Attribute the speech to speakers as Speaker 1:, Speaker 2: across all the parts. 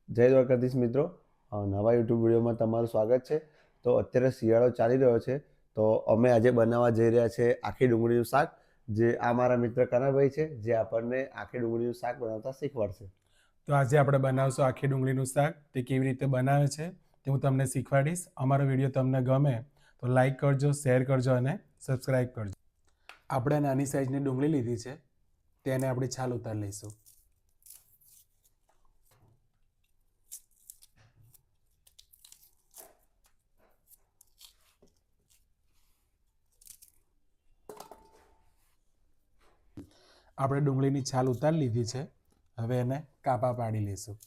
Speaker 1: જય દ્વારકાધીશ મિત્રો, નવા યુટ્યુબ વિડીયોમાં તમારું સ્વાગત છે. તો અત્યારે શિયાળો ચાલી રહ્યો છે, તો અમે આજે બનાવવા જઈ રહ્યા છે આખી ડુંગળીનું શાક. જે આ મારા મિત્ર કનાભાઈ છે, જે આપણને આખી ડુંગળીનું શાક બનાવતા શીખવાડશે.
Speaker 2: તો આજે આપણે બનાવશું આખી ડુંગળીનું શાક. તે કેવી રીતે બનાવે છે તે હું તમને શીખવાડીશ. અમારો વિડીયો તમને ગમે તો લાઈક કરજો, શેર કરજો અને સબસ્ક્રાઈબ કરજો. આપણે નાની સાઈઝની ડુંગળી લીધી છે, તેને આપણે છાલ ઉતારી લઈશું. આપણે ડુંગળીની છાલ ઉતારી લીધી છે. હવે એને કાપા પાડી લઈશું.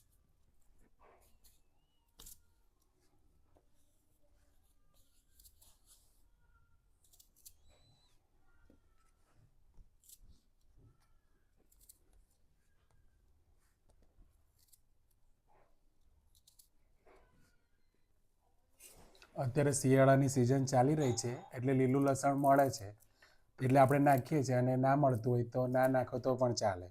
Speaker 2: અત્યારે શિયાળાની સિઝન ચાલી રહી છે, એટલે લીલું લસણ મળે છે, એટલે આપણે નાખીએ છીએ. અને ના મળતું હોય તો ના નાખો તો પણ ચાલે.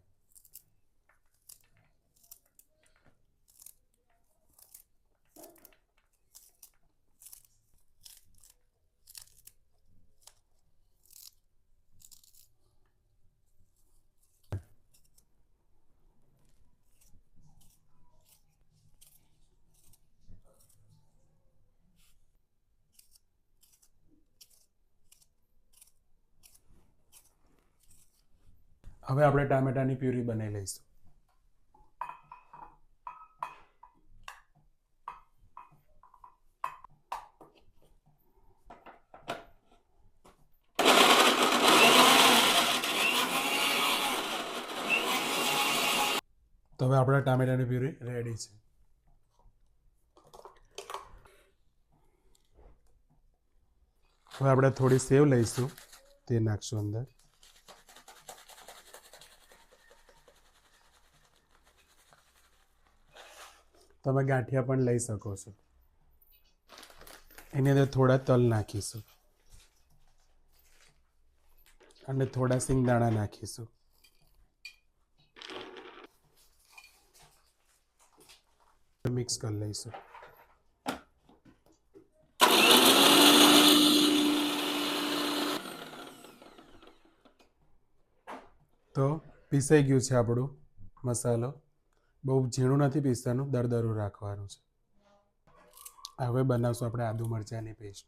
Speaker 2: હવે આપણે ટામેટાની પ્યુરી બનાવી લઈશું. તો હવે આપણા ટામેટાની પ્યુરી રેડી છે. હવે આપણે થોડી સેવ લઈશું, તે નાખશું અંદર. તમે ગાંઠિયા પણ લઈ શકો છો. એની અંદર થોડા તલ નાખીશું અને થોડા સિંગદાણા નાખીશું. મિક્સ કરી લઈશું. તો પીસાઈ ગયું છે આપણું મસાલો. બહુ ઝીણું નથી પીસવાનું, દરદરું રાખવાનું છે. હવે બનાવશું આપણે આદુ મરચાંની પેસ્ટ.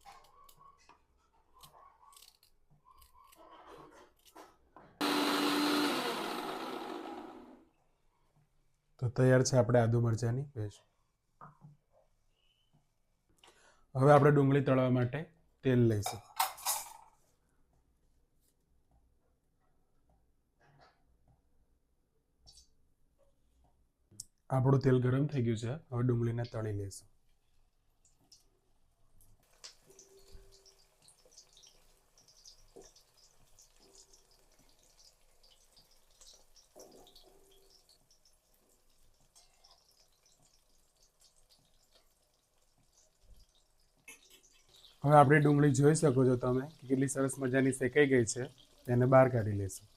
Speaker 2: તો તૈયાર છે આપણે આદુ મરચાંની પેસ્ટ. હવે આપણે ડુંગળી તળવા માટે તેલ લઈશું. આપણું તેલ ગરમ થઈ ગયું છે. હવે ડુંગળીને તળી લઈશું. હવે આપણી ડુંગળી જોઈ શકો છો તમે કે કેટલી સરસ મજાની શેકાઈ ગઈ છે. તેને બહાર કાઢી લઈશું.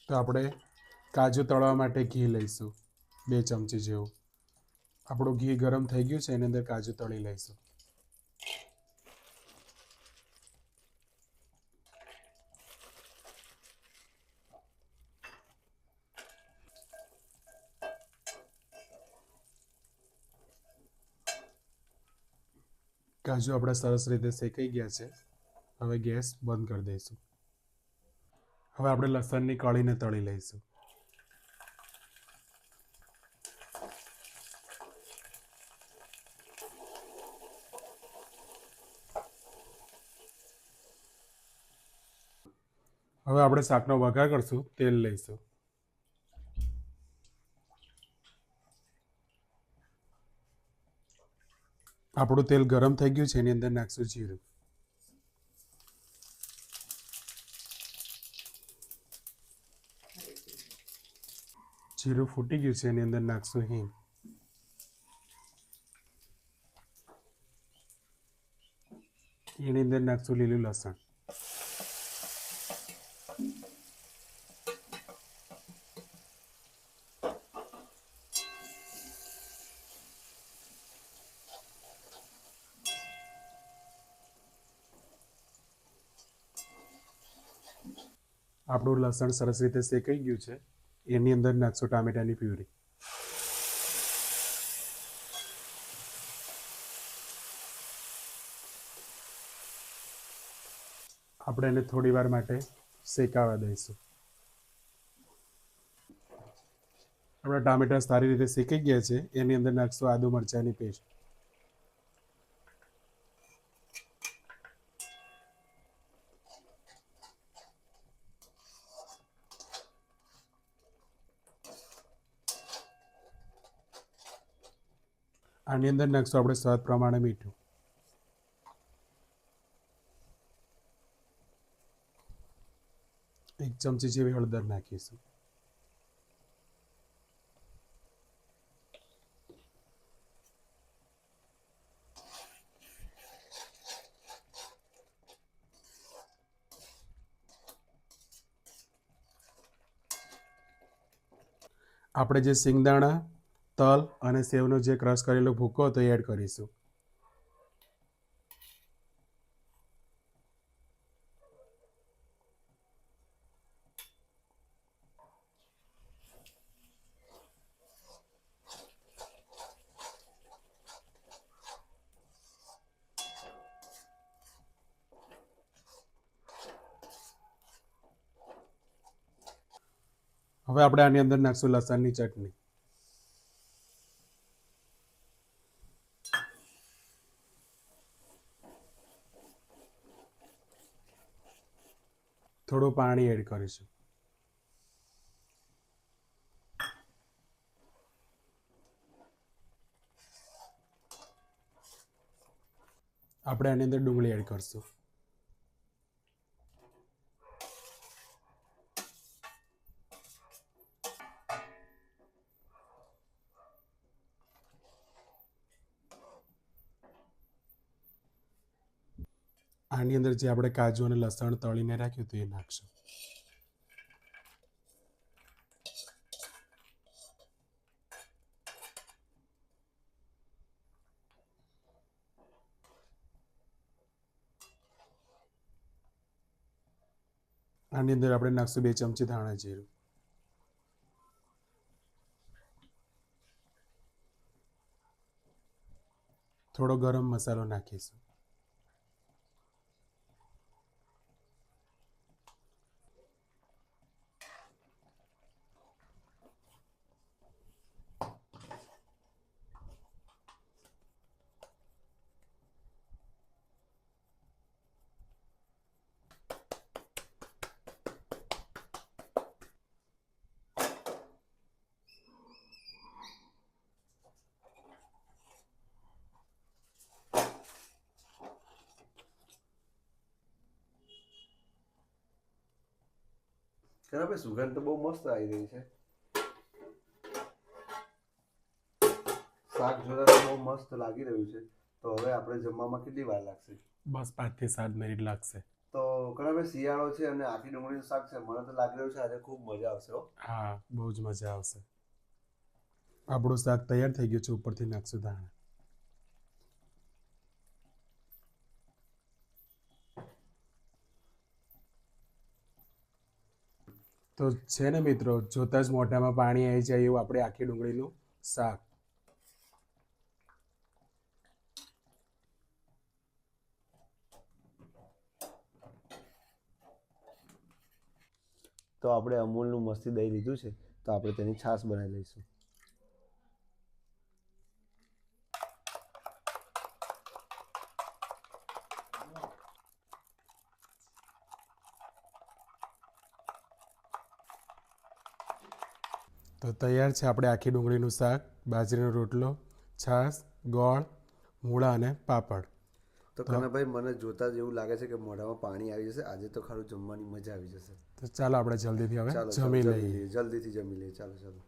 Speaker 2: તો આપણે કાજુ તળવા માટે ઘી લઈશું, 2 ચમચી જેવું. આપણું ઘી ગરમ થઈ ગયું છે, એની અંદર કાજુ તળી લઈશું. કાજુ આપણા સરસ રીતે શેકાઈ ગયા છે. હવે ગેસ બંધ કરી દઈશું. હવે આપણે લસણની કળીને તળી લઈશું. હવે આપણે શાકનો વઘાર કરશું. તેલ લઈશું. આપણું તેલ ગરમ થઈ ગયું છે, એની અંદર નાખશું જીરું. જીરું ફૂટી ગયું છે, એની અંદર નાખશું હિંગ. એની અંદર નાખશું લીલું લસણ. આપણું લસણ સરસ રીતે શેકાઈ ગયું છે. એની અંદર નાખશું ટામેટાની પ્યુરી. આપણે એને થોડી વાર માટે શેકાવા દઈશું. આપણા ટામેટા સારી રીતે શેકાઈ ગયા છે. એની અંદર નાખશું આદુ મરચાંની પેસ્ટ. આની અંદર નાખશું આપણે સ્વાદ પ્રમાણે મીઠું. એક ચમચી જેવી હળદર નાખીશું. આપણે જે સિંગદાણા, તલ અને સેવનો જે ક્રશ કરેલો ભૂકો હતો એ એડ કરીશું. હવે આપણે આની અંદર નાખશું લસણની ચટણી. થોડું પાણી એડ કરીશું. આપણે આની અંદર ડુંગળી એડ કરશું. આની અંદર જે આપણે કાજુ અને લસણ તળીને રાખ્યું હતું એ નાખશું. આની અંદર આપણે નાખશું 2 ચમચી ધાણા જીરું. થોડો ગરમ મસાલો નાખીશું.
Speaker 1: ભાઈ સુગંધ તો બહુ મસ્ત આવી રહી છે. શાક જોતા તો બહુ મસ્ત લાગી રહ્યું છે. તો હવે આપણે જમવામાં કેટલી વાર લાગશે?
Speaker 2: બસ 5 થી 7 મિનિટ લાગશે.
Speaker 1: તો ભાઈ શિયાળો છે અને આખી ડુંગળીનું શાક છે. મને તો લાગી રહ્યું છે આજે ખૂબ મજા આવશે.
Speaker 2: હા, બહુ જ મજા આવશે. આપણું શાક તૈયાર થઈ ગયું છે. ઉપરથી નાખશું ધાણા. તો છે ને મિત્રો, જોતા જ મોઢામાં પાણી આવી જાય એવું આપણે આખી ડુંગળીનું શાક.
Speaker 1: તો આપણે અમૂલનું મસ્તી દહીં લીધું છે, તો આપણે તેની છાશ બનાવી લઈશું.
Speaker 2: તો તૈયાર છે આપણે આખી ડુંગળીનું શાક, બાજરીનો રોટલો, છાશ, ગોળ, મૂળા અને પાપડ.
Speaker 1: તો કનાભાઈ, મને જોતા જ એવું લાગે છે કે મોઢામાં પાણી આવી જશે. આજે તો ખરું જમવાની મજા આવી જશે.
Speaker 2: તો ચાલો આપણે જલ્દીથી હવે જમી લઈએ.
Speaker 1: જલ્દીથી જમી લઈએ. ચાલો.